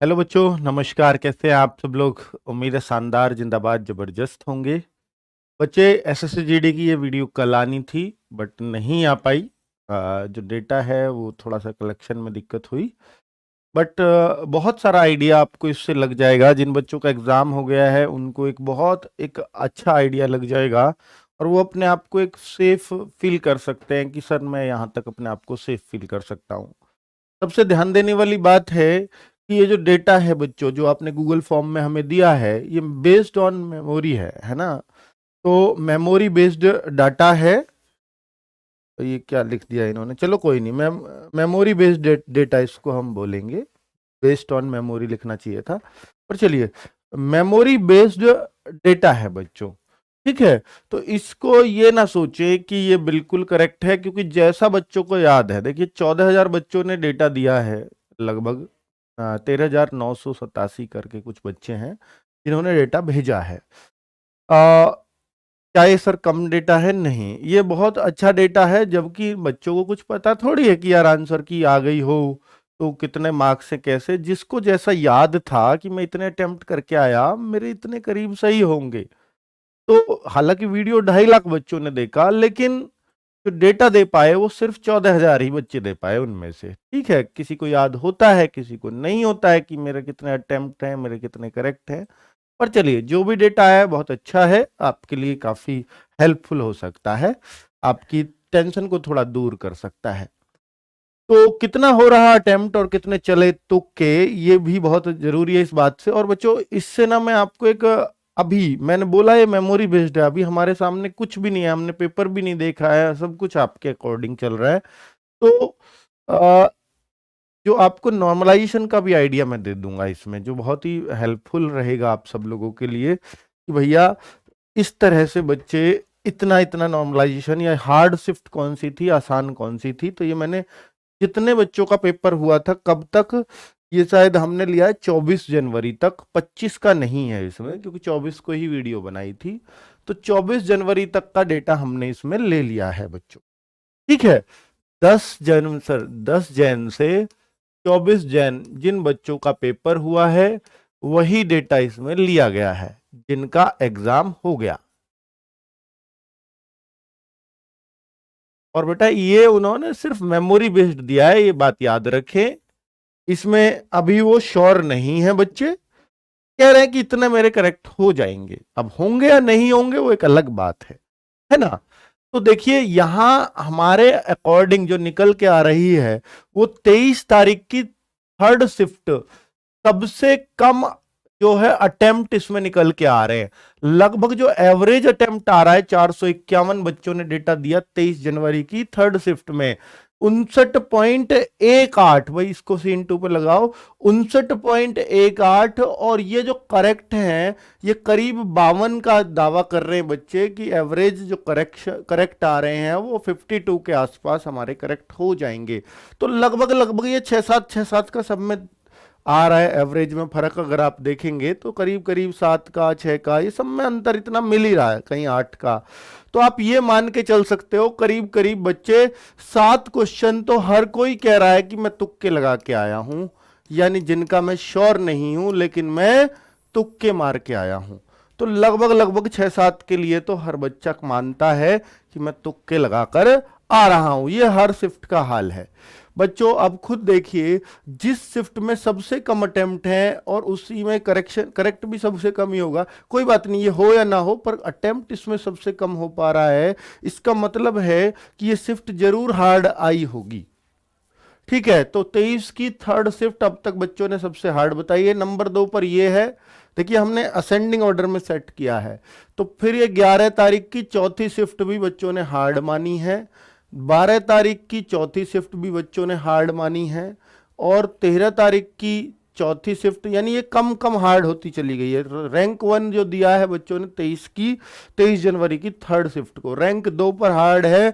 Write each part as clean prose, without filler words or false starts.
Hello बच्चों, नमस्कार। कैसे हैं आप सब लोग? उम्मीद है शानदार, जिंदाबाद, जबरदस्त होंगे। बच्चे, एसएससी जीडी की ये वीडियो कल आनी थी बट नहीं आ पाई। जो डेटा है वो थोड़ा सा कलेक्शन में दिक्कत हुई। बट बहुत सारा आइडिया आपको इससे लग जाएगा। जिन बच्चों का एग्जाम हो गया है उनको एक अच्छा आइडिया लग जाएगा और वो अपने आप को एक सेफ फील कर सकते हैं कि सर मैं यहाँ तक अपने आप को सेफ फील कर सकता हूँ। सबसे ध्यान देने वाली बात है कि ये जो डेटा है बच्चों, जो आपने गूगल फॉर्म में हमें दिया है, ये बेस्ड ऑन मेमोरी है ना। तो मेमोरी बेस्ड डाटा है। तो ये क्या लिख दिया इन्होंने, चलो कोई नहीं। मेमोरी बेस्ड डेटा इसको हम बोलेंगे। बेस्ड ऑन मेमोरी लिखना चाहिए था, पर चलिए, मेमोरी बेस्ड डेटा है बच्चों। ठीक है, तो इसको ये ना सोचे कि ये बिल्कुल करेक्ट है, क्योंकि जैसा बच्चों को याद है, देखिए 14,000 बच्चों ने डेटा दिया है। लगभग 13,987 करके कुछ बच्चे हैं जिन्होंने डेटा भेजा है। क्या ये सर कम डेटा है? नहीं, ये बहुत अच्छा डेटा है। जबकि बच्चों को कुछ पता थोड़ी है कि यार आंसर की आ गई हो तो कितने मार्क्स से कैसे। जिसको जैसा याद था कि मैं इतने अटेम्प्ट करके आया, मेरे इतने करीब सही होंगे। तो हालांकि वीडियो 2.5 लाख बच्चों ने देखा, लेकिन जो डेटा दे पाए वो सिर्फ 14,000 ही बच्चे दे पाए उनमें से। ठीक है, किसी को याद होता है, किसी को नहीं होता है कि मेरे कितने अटेम्प्ट हैं, मेरे कितने करेक्ट हैं। पर चलिए, जो भी डेटा है बहुत अच्छा है, आपके लिए काफी हेल्पफुल हो सकता है, आपकी टेंशन को थोड़ा दूर कर सकता है। तो कितना हो रहा अटेम्प्ट और कितने चले तुक्के, ये भी बहुत जरूरी है इस बात से। और बच्चों, इससे ना मैं आपको एक, अभी मैंने बोला ये मेमोरी बेस्ड है, अभी हमारे सामने कुछ भी नहीं है, हमने पेपर भी नहीं देखा है, सब कुछ आपके अकॉर्डिंग चल रहा है। तो जो आपको नॉर्मलाइजेशन का भी आइडिया मैं दे दूंगा इसमें, जो बहुत ही हेल्पफुल रहेगा आप सब लोगों के लिए कि भैया इस तरह से बच्चे इतना इतना नॉर्मलाइजेशन, या हार्ड शिफ्ट कौन सी थी, आसान कौन सी थी। तो ये मैंने जितने बच्चों का पेपर हुआ था कब तक, ये शायद हमने लिया है 24 जनवरी तक, 25 का नहीं है इसमें, क्योंकि 24 को ही वीडियो बनाई थी। तो 24 जनवरी तक का डेटा हमने इसमें ले लिया है बच्चों। ठीक है, 10 जैन से 24 जैन जिन बच्चों का पेपर हुआ है वही डेटा इसमें लिया गया है, जिनका एग्जाम हो गया। और बेटा, ये उन्होंने सिर्फ मेमोरी बेस्ड दिया है, ये बात याद रखें। इसमें अभी वो श्योर नहीं है बच्चे, कह रहे हैं कि इतने मेरे करेक्ट हो जाएंगे। अब होंगे या नहीं होंगे वो एक अलग बात है ना। तो देखिए, यहां हमारे अकॉर्डिंग जो निकल के आ रही है वो 23 तारीख की थर्ड शिफ्ट सबसे कम जो है अटेम्प्ट इसमें निकल के आ रहे हैं। लगभग जो एवरेज अटेम्प्ट आ रहा है, 451 बच्चों ने डेटा दिया 23 जनवरी की थर्ड शिफ्ट में। 59.18, भाई इसको सीन टू पे लगाओ, 59.18। और ये जो करेक्ट हैं, ये करीब 52 का दावा कर रहे हैं बच्चे कि एवरेज जो करेक्ट आ रहे हैं वो 52 के आसपास हमारे करेक्ट हो जाएंगे। तो लगभग लगभग ये 6-7 का सब में आ रहा है। एवरेज में फर्क अगर आप देखेंगे तो करीब करीब 7 का, 6 का, ये सब में अंतर इतना मिल ही रहा है, कहीं 8 का। तो आप ये मान के चल सकते हो करीब करीब बच्चे 7 क्वेश्चन तो हर कोई कह रहा है कि मैं तुक्के लगा के आया हूं, यानी जिनका मैं श्योर नहीं हूं लेकिन मैं तुक्के मार के आया हूं। तो लगभग लगभग 6-7 के लिए तो हर बच्चा मानता है कि मैं तुक्के लगाकर आ रहा हूं। ये हर शिफ्ट का हाल है बच्चों। अब खुद देखिए, जिस शिफ्ट में सबसे कम अटेम्प्ट है और उसी में करेक्ट भी सबसे कम ही होगा, कोई बात नहीं, ये हो या ना हो, पर अटेम्प्ट इसमें सबसे कम हो पा रहा है, इसका मतलब है कि ये शिफ्ट जरूर हार्ड आई होगी। ठीक है, तो 23 की थर्ड शिफ्ट अब तक बच्चों ने सबसे हार्ड बताई है। नंबर 2 पर ये है, देखिए हमने असेंडिंग ऑर्डर में सेट किया है। तो फिर ये 11 तारीख की चौथी शिफ्ट भी बच्चों ने हार्ड मानी है, 12 तारीख की चौथी शिफ्ट भी बच्चों ने हार्ड मानी है, और 13 तारीख की चौथी शिफ्ट, यानी ये कम कम हार्ड होती चली गई है। रैंक 1 जो दिया है बच्चों ने 23 जनवरी की थर्ड शिफ्ट को, रैंक 2 पर हार्ड है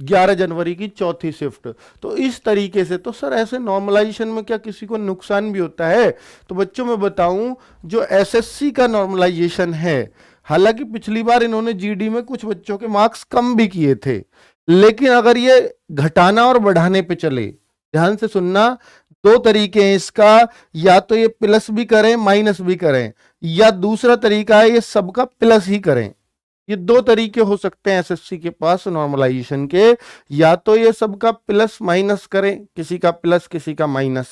11 जनवरी की चौथी शिफ्ट। तो इस तरीके से, तो सर ऐसे नॉर्मलाइजेशन में क्या किसी को नुकसान भी होता है? तो बच्चों मैं बताऊं, जो एसएससी का नॉर्मलाइजेशन है, हालांकि पिछली बार इन्होंने जीडी में कुछ बच्चों के मार्क्स कम भी किए थे, लेकिन अगर ये घटाना और बढ़ाने पे चले ध्यान से सुनना, दो तरीके हैं इसका, या तो ये प्लस भी करें माइनस भी करें, या दूसरा तरीका है ये सबका प्लस ही करें। ये दो तरीके हो सकते हैं एसएससी के पास नॉर्मलाइजेशन के, या तो ये सबका प्लस माइनस करें, किसी का प्लस किसी का माइनस,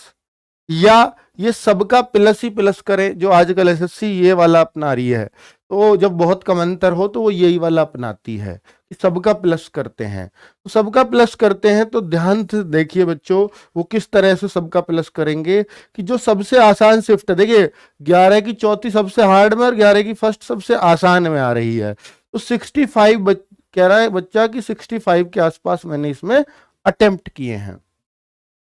या ये सबका प्लस ही प्लस करें, जो आजकल एसएससी ये वाला अपना रही है। तो जब बहुत कम अंतर हो तो वो यही वाला अपनाती है कि सबका प्लस करते हैं। तो सबका प्लस करते हैं तो ध्यान से देखिए बच्चों, वो किस तरह से सबका प्लस करेंगे कि जो सबसे आसान शिफ्ट है, देखिए 11 की चौथी सबसे हार्ड में और 11 की फर्स्ट सबसे आसान में आ रही है। तो 65 कह रहा है बच्चा कि 65 के आसपास मैंने इसमें अटेम्प्ट किए हैं।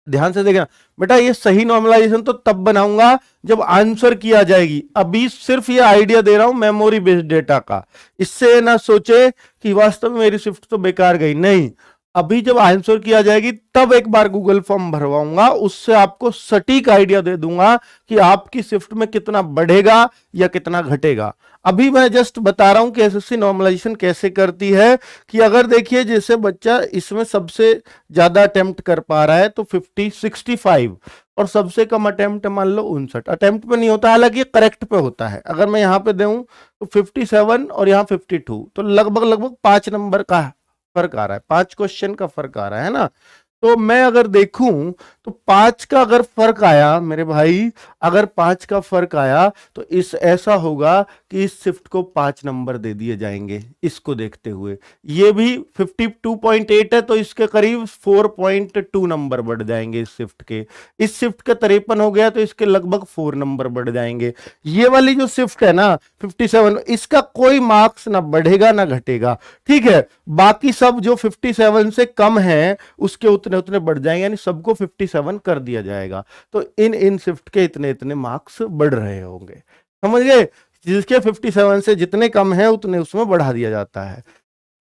ध्यान से देखना बेटा, ये सही नॉर्मलाइजेशन तो तब बनाऊंगा जब आंसर किया जाएगी। अभी सिर्फ ये आइडिया दे रहा हूं मेमोरी बेस्ड डेटा का, इससे ना सोचे कि वास्तव में मेरी शिफ्ट तो बेकार गई, नहीं। अभी जब आंसर किया जाएगी तब एक बार गूगल फॉर्म भरवाऊंगा, उससे आपको सटीक आइडिया दे दूंगा कि आपकी शिफ्ट में कितना बढ़ेगा या कितना घटेगा। अभी मैं जस्ट बता रहा हूं कि एसएससी नॉर्मलाइजेशन कैसे करती है। कि अगर देखिए जैसे बच्चा इसमें सबसे ज्यादा अटेम्प्ट कर पा रहा है तो 65 और सबसे कम अटेम्प्ट मान लो 59, अटेम्प्ट पे नहीं होता, हालांकि करेक्ट पे होता है। अगर मैं यहां पे दूं तो 57 और यहां 52, तो लगभग लगभग 5 नंबर का फर्क आ रहा है, 5 क्वेश्चन का फर्क आ रहा है ना। तो मैं अगर देखूं तो 5 का अगर फर्क आया मेरे भाई, अगर 5 का फर्क आया तो इस ऐसा होगा कि इस शिफ्ट को 5 नंबर दे दिए जाएंगे इसको देखते हुए। ये भी 52.8 है तो इसके करीब 4.2 नंबर बढ़ जाएंगे इस शिफ्ट के। इस शिफ्ट का 53 हो गया तो इसके लगभग 4 नंबर बढ़ जाएंगे। ये वाली जो शिफ्ट है ना 57, इसका कोई मार्क्स ना बढ़ेगा ना घटेगा, ठीक है। बाकी सब जो 57 से कम है उसके उतने उतने बढ़ जाएंगे, यानी सबको 57 कर दिया जाएगा। तो इन शिफ्ट के इतने इतने मार्क्स बढ़ रहे होंगे, समझ गए। जिसके 57 से जितने कम है उतने उसमें बढ़ा दिया जाता है।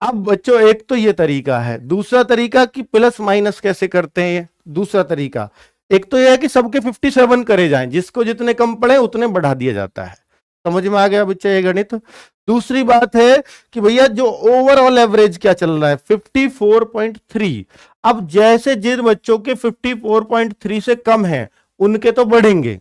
अब बच्चों एक तो ये तरीका है, दूसरा तरीका कि प्लस माइनस कैसे करते हैं, ये दूसरा तरीका। एक तो यह है कि सबके 57 करे जाएं, जिसको जितने कम पड़े उतने बढ़ा दिया जाता है। समझ में आ गया बच्चे ये गणित। दूसरी बात है कि भैया जो ओवरऑल एवरेज क्या चल रहा है 54.3। अब जैसे जिन बच्चों के 54.3 से कम है उनके तो बढ़ेंगे,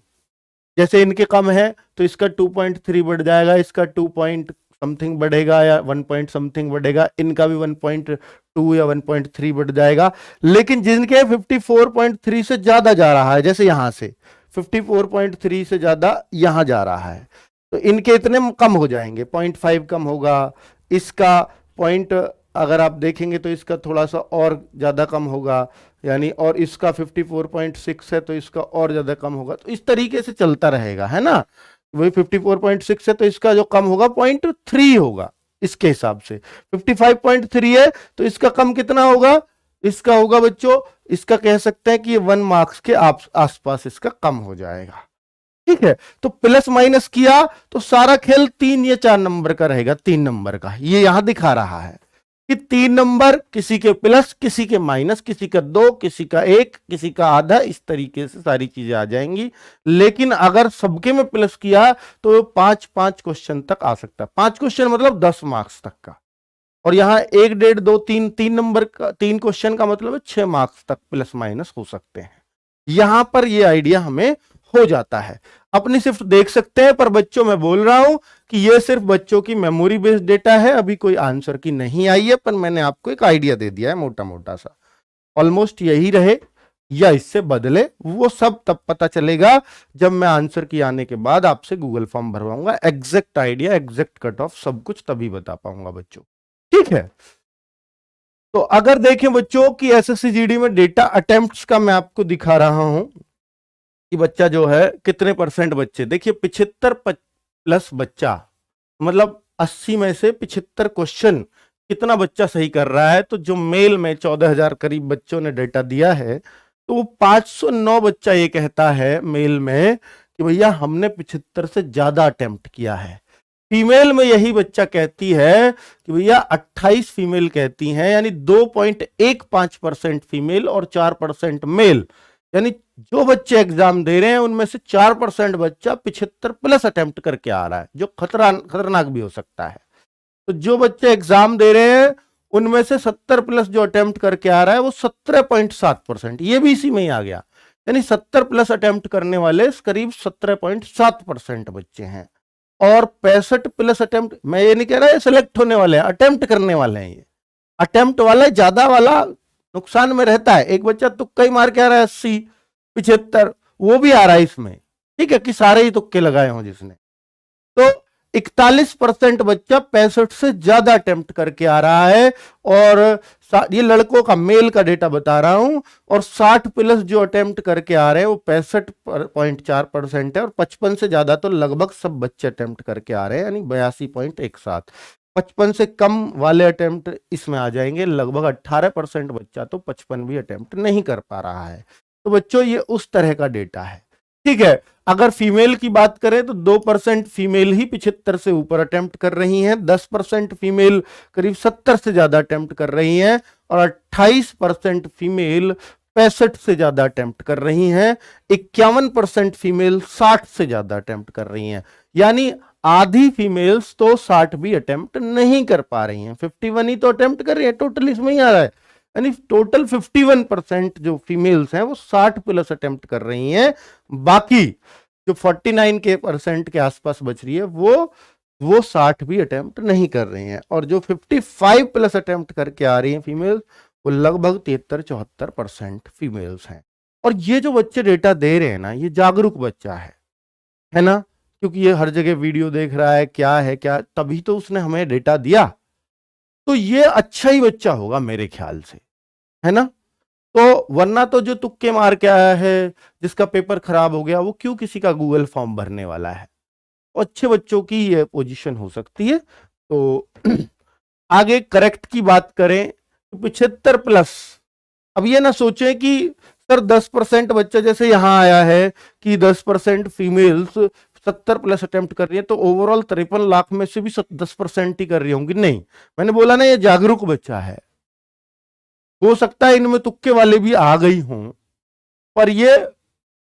जैसे इनके कम है तो इसका 2.3 बढ़ जाएगा, इसका 2 पॉइंट समथिंग बढ़ेगा या 1 पॉइंट समथिंग बढ़ेगा, इनका भी 1.2 या 1.3 बढ़ जाएगा। लेकिन जिनके 54.3 से ज्यादा जा रहा है, जैसे यहां से 54.3 से ज्यादा यहां जा रहा है, तो इनके इतने कम हो जाएंगे, 0.5 कम होगा, इसका पॉइंट अगर आप देखेंगे तो इसका थोड़ा सा और ज्यादा कम होगा, यानी और इसका 54.6 है तो इसका और ज्यादा कम होगा। तो इस तरीके से चलता रहेगा, है ना। वही 54.6 है तो इसका जो कम होगा 0.3 होगा, इसके हिसाब से 55.3 है तो इसका कम कितना होगा, इसका होगा बच्चों, इसका कह सकते हैं कि ये 1 मार्क्स के आसपास इसका कम हो जाएगा, ठीक है। तो प्लस माइनस किया तो सारा खेल 3 या 4 नंबर का रहेगा, 3 नंबर का ये यहां दिखा रहा है कि 3 नंबर, किसी के प्लस किसी के माइनस, किसी का 2 किसी का 1 किसी का आधा, इस तरीके से सारी चीजें आ जाएंगी। लेकिन अगर सबके में प्लस किया तो 5-5 क्वेश्चन तक आ सकता है, 5 क्वेश्चन मतलब 10 मार्क्स तक का। और यहां 1 1.5 2 3 3 नंबर का 3 क्वेश्चन का मतलब है 6 मार्क्स तक प्लस माइनस हो सकते हैं। यहां पर ये आइडिया हमें हो जाता है। अपनी सिर्फ देख सकते हैं, पर बच्चों मैं बोल रहा हूं कि ये सिर्फ बच्चों की मेमोरी बेस्ड डेटा है, अभी कोई आंसर की नहीं आई है, पर मैंने आपको एक आइडिया दे दिया है मोटा मोटा सा। ऑलमोस्ट यही रहे या इससे बदले वो सब तब पता चलेगा जब मैं आंसर की आने के बाद आपसे गूगल फॉर्म भरवाऊंगा। Exact idea, exact cut off सब कुछ तभी बता पाऊंगा बच्चों, ठीक है। तो अगर देखें बच्चों की एसएससी जीडी में डेटा अटेम्प्ट्स का मैं आपको दिखा रहा हूं कि बच्चा जो है कितने परसेंट बच्चे, देखिए 75 प्लस बच्चा, मतलब 80 में से 75 क्वेश्चन कितना बच्चा सही कर रहा है। तो जो मेल में 14,000 करीब बच्चों ने डेटा दिया है, तो वो 509 बच्चा ये कहता है मेल में कि भैया हमने 75 से ज्यादा अटेम्प्ट किया है। फीमेल में यही बच्चा कहती है कि भैया 28 फीमेल कहती हैं, यानी 2.15% फीमेल और 4% मेल, यानी जो बच्चे एग्जाम दे रहे हैं उनमें से 4% बच्चा 75 प्लस अटेम्प्ट करके आ रहा है, जो खतरनाक भी हो सकता है। तो जो बच्चे एग्जाम दे रहे हैं उनमें से 70 प्लस जो अटेम्प्ट करके आ रहा है वो 17.7%, ये भी इसी में ही आ गया। यानी 70 प्लस अटेम्प्ट करने वाले करीब 17.7% बच्चे हैं। और 65 प्लस अटेम्प्ट, मैं ये नहीं कह रहा है सिलेक्ट होने वाले हैं, अटेम्प्ट करने वाले हैं। ये अटेम्प्ट वाला ज्यादा वाला नुकसान में रहता है। एक बच्चा तुक्का ही मार के आ रहा है 80 75, वो भी आ रहा है इसमें, ठीक है, कि सारे ही तुक्के लगाए हों जिसने। तो 41% बच्चा 65 से ज्यादा अटेम्प्ट करके आ रहा है। और ये लड़कों का मेल का डेटा बता रहा हूं। और 60 प्लस जो अटेम्प्ट करके आ रहे हैं वो 65.4% है। और 55 से ज्यादा तो लगभग सब बच्चे अटेम्प्ट करके आ रहे हैं, यानी 82.17। 55 से कम वाले अटेम्प्ट इसमें आ जाएंगे, लगभग 18% बच्चा तो 55 भी अटेम्प्ट नहीं कर पा रहा है। तो बच्चों ये उस तरह का डेटा है, ठीक है। अगर फीमेल की बात करें तो 2% फीमेल ही 75 से ऊपर अटेम्प्ट कर रही हैं, 10% फीमेल करीब 70 से ज्यादा अटेम्प्ट कर रही हैं, और 28% फीमेल 65 से ज्यादा अटेम्प्ट कर रही हैं, 51% फीमेल 60 से ज्यादा अटेम्प्ट कर रही हैं। यानी आधी फीमेल्स तो 60 भी अटेम्प्ट नहीं कर पा रही हैं, 51 ही तो अटेम्प्ट कर रही है, टोटल इसमें ही आ रहा है। यानी टोटल 51% जो फीमेल्स हैं वो 60 प्लस अटेम्प्ट कर रही हैं। बाकी जो 49% के आसपास बच रही है वो 60 भी अटेम्प्ट नहीं कर रही हैं। और जो 55 प्लस अटेम्प्ट करके आ रही हैं फीमेल्स, वो लगभग 73-74% फीमेल्स हैं। और ये जो बच्चे डेटा दे रहे हैं ना, ये जागरूक बच्चा है ना, क्योंकि ये हर जगह वीडियो देख रहा है, क्या है क्या, तभी तो उसने हमें डेटा दिया। तो ये अच्छा ही बच्चा होगा मेरे ख्याल से, है ना। तो वरना तो जो तुक्के मार के आया है, जिसका पेपर खराब हो गया, वो क्यों किसी का गूगल फॉर्म भरने वाला है। तो अच्छे बच्चों की ये पोजीशन हो सकती है। तो आगे करेक्ट की बात करें तो 75 प्लस। अब ये ना सोचें कि सर 10% बच्चा, जैसे यहां आया है कि 10% फीमेल्स 70 प्लस अटेम्प्ट कर रही है, तो ओवरऑल 53 लाख में से भी 10% ही कर रही होंगी। नहीं, मैंने बोला ना ये जागरूक बच्चा है, हो सकता है इनमें तुक्के वाले भी आ गई हों, पर ये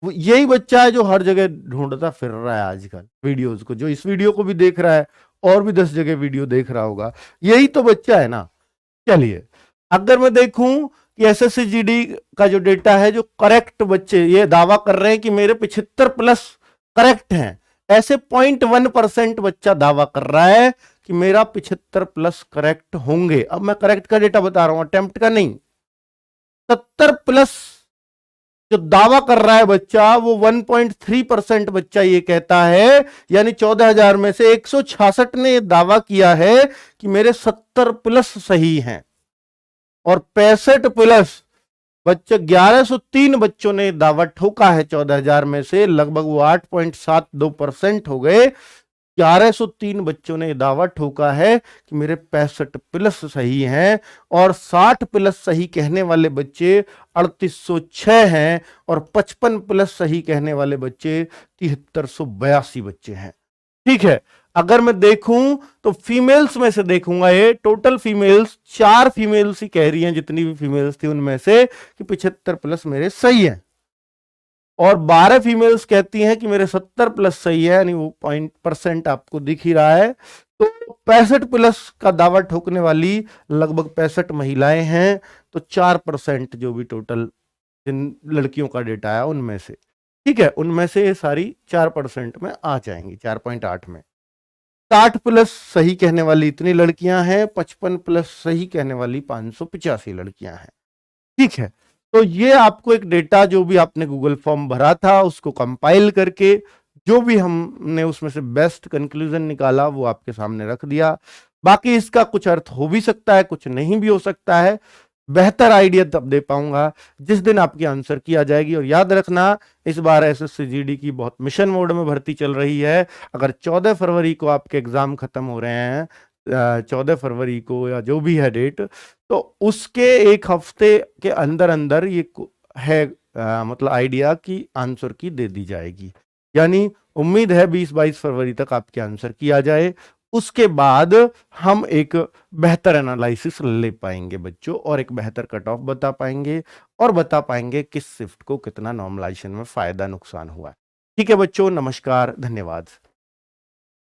यही बच्चा है जो हर जगह ढूंढता फिर रहा है आजकल वीडियोस को, जो इस वीडियो को भी देख रहा है और भी 10 जगह वीडियो देख रहा होगा, यही तो बच्चा है ना। चलिए, अगर मैं देखूं कि एसएससी का जो डेटा है, जो करेक्ट बच्चे ये दावा कर रहे हैं कि मेरे 75 प्लस करेक्ट हैं, ऐसे 0.1% बच्चा दावा कर रहा है कि मेरा 75 प्लस करेक्ट होंगे। अब मैं करेक्ट का डेटा बता रहा हूं, अटेम्प्ट का नहीं। 70 प्लस जो दावा कर रहा है बच्चा, वो 1.3% बच्चा ये कहता है, यानी 14,000 में से 166 ने दावा किया है कि मेरे 70 प्लस सही हैं। और 65 प्लस बच्चे 1103 बच्चों ने दावा ठोका है 14,000 में से, लगभग वो 8.72% हो गए। 1103 बच्चों ने दावा ठोका है कि मेरे 65 प्लस सही हैं। और 60 प्लस सही कहने वाले बच्चे 3806 हैं। और 55 प्लस सही कहने वाले बच्चे 7382 बच्चे हैं, ठीक है। अगर मैं देखूं तो फीमेल्स में से देखूंगा, ये टोटल फीमेल्स 4 फीमेल्स ही कह रही हैं, जितनी भी फीमेल्स थी उनमें से, कि 75 प्लस मेरे सही हैं। और 12 फीमेल्स कहती हैं कि मेरे 70 प्लस सही है, यानी वो % आपको दिख ही रहा है। तो 65 प्लस का दावा ठोकने वाली लगभग 65 महिलाएं हैं। तो 4% जो भी टोटल जिन लड़कियों का डेटा है उनमें से, ठीक है, उनमें से ये सारी 4% में आ जाएंगी, 4.8 में। 60 प्लस सही कहने वाली इतनी लड़कियां हैं, 55 प्लस सही कहने वाली 585 लड़कियां हैं, ठीक है। तो ये आपको एक डेटा, जो भी आपने गूगल फॉर्म भरा था उसको कंपाइल करके जो भी हमने उसमें से बेस्ट कंक्लूजन निकाला वो आपके सामने रख दिया। बाकी इसका कुछ अर्थ हो भी सकता है, कुछ नहीं भी हो सकता है। बेहतर आइडिया तब दे पाऊंगा जिस दिन आपकी आंसर की आ जाएगी। और याद रखना, इस बार एसएससी की बहुत मिशन मोड में भर्ती चल रही है। अगर 14 फरवरी को आपके एग्जाम खत्म हो रहे हैं, 14 फरवरी को या जो भी है डेट, तो उसके एक हफ्ते के अंदर अंदर ये है मतलब आइडिया की आंसर की दे दी जाएगी। यानी उम्मीद है 20-22 फरवरी तक आपके आंसर की आ जाए। उसके बाद हम एक बेहतर एनालिसिस ले पाएंगे बच्चों, और एक बेहतर कट ऑफ बता पाएंगे, और बता पाएंगे किस शिफ्ट को कितना नॉर्मलाइजेशन में फायदा नुकसान हुआ है। ठीक है बच्चों, नमस्कार, धन्यवाद।